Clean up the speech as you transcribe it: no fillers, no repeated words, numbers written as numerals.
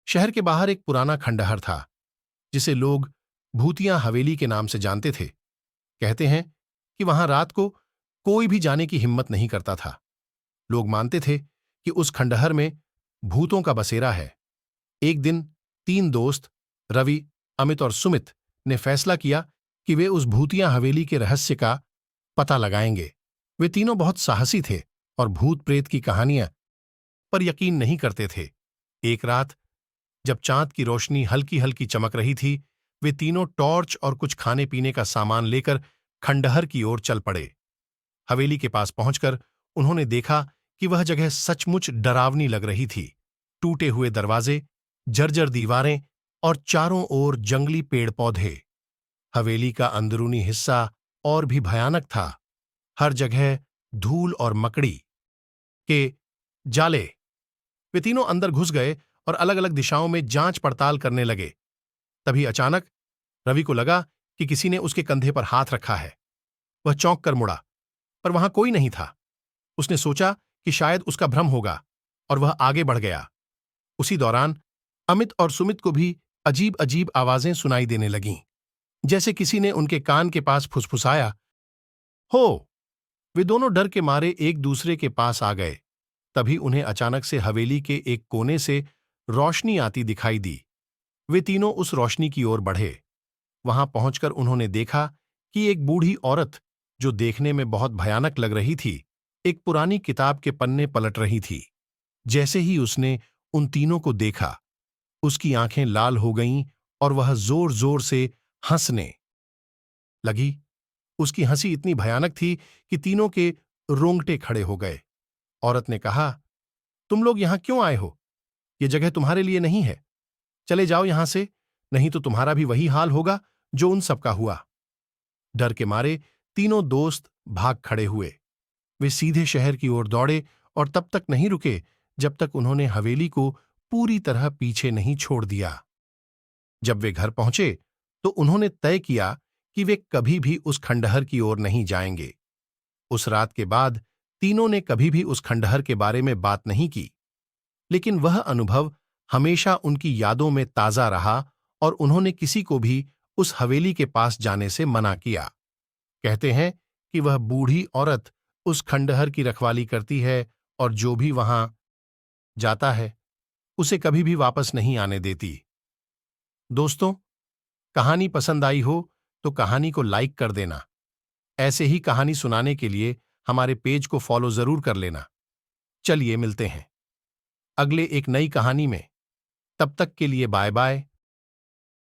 शहर के बाहर एक पुराना खंडहर था, जिसे लोग भूतिया हवेली के नाम से जानते थे। कहते हैं कि वहां रात को कोई भी जाने की हिम्मत नहीं करता था। लोग मानते थे कि उस खंडहर में भूतों का बसेरा है। एक दिन तीन दोस्त, रवि, अमित और सुमित, ने फैसला किया कि वे उस भूतिया हवेली के रहस्य का पता लगाएंगे। वे तीनों बहुत साहसी थे और भूत प्रेत की कहानियां पर यकीन नहीं करते थे। एक रात जब चांद की रोशनी हल्की हल्की चमक रही थी, वे तीनों टॉर्च और कुछ खाने पीने का सामान लेकर खंडहर की ओर चल पड़े। हवेली के पास पहुंचकर उन्होंने देखा कि वह जगह सचमुच डरावनी लग रही थी। टूटे हुए दरवाजे, जर्जर दीवारें और चारों ओर जंगली पेड़ पौधे। हवेली का अंदरूनी हिस्सा और भी भयानक था। हर जगह धूल और मकड़ी के जाले। वे तीनों अंदर घुस गए और अलग अलग दिशाओं में जांच पड़ताल करने लगे। तभी अचानक रवि को लगा कि किसी ने उसके कंधे पर हाथ रखा है। वह चौंक कर मुड़ा, पर वहां कोई नहीं था। उसने सोचा कि शायद उसका भ्रम होगा और वह आगे बढ़ गया। उसी दौरान अमित और सुमित को भी अजीब अजीब आवाजें सुनाई देने लगीं, जैसे किसी ने उनके कान के पास फुसफुसाया हो। वे दोनों डर के मारे एक दूसरे के पास आ गए। तभी उन्हें अचानक से हवेली के एक कोने से रोशनी आती दिखाई दी। वे तीनों उस रोशनी की ओर बढ़े। वहां पहुंचकर उन्होंने देखा कि एक बूढ़ी औरत, जो देखने में बहुत भयानक लग रही थी, एक पुरानी किताब के पन्ने पलट रही थी। जैसे ही उसने उन तीनों को देखा, उसकी आंखें लाल हो गईं और वह जोर जोर से हंसने लगी। उसकी हंसी इतनी भयानक थी कि तीनों के रोंगटे खड़े हो गए। औरत ने कहा, तुम लोग यहां क्यों आए हो? यह जगह तुम्हारे लिए नहीं है। चले जाओ यहां से, नहीं तो तुम्हारा भी वही हाल होगा जो उन सबका हुआ। डर के मारे तीनों दोस्त भाग खड़े हुए। वे सीधे शहर की ओर दौड़े और तब तक नहीं रुके जब तक उन्होंने हवेली को पूरी तरह पीछे नहीं छोड़ दिया। जब वे घर पहुंचे तो उन्होंने तय किया कि वे कभी भी उस खंडहर की ओर नहीं जाएंगे। उस रात के बाद तीनों ने कभी भी उस खंडहर के बारे में बात नहीं की, लेकिन वह अनुभव हमेशा उनकी यादों में ताजा रहा और उन्होंने किसी को भी उस हवेली के पास जाने से मना किया। कहते हैं कि वह बूढ़ी औरत उस खंडहर की रखवाली करती है और जो भी वहां जाता है उसे कभी भी वापस नहीं आने देती। दोस्तों, कहानी पसंद आई हो तो कहानी को लाइक कर देना। ऐसे ही कहानी सुनाने के लिए हमारे पेज को फॉलो जरूर कर लेना। चलिए मिलते हैं अगले एक नई कहानी में। तब तक के लिए बाय बाय।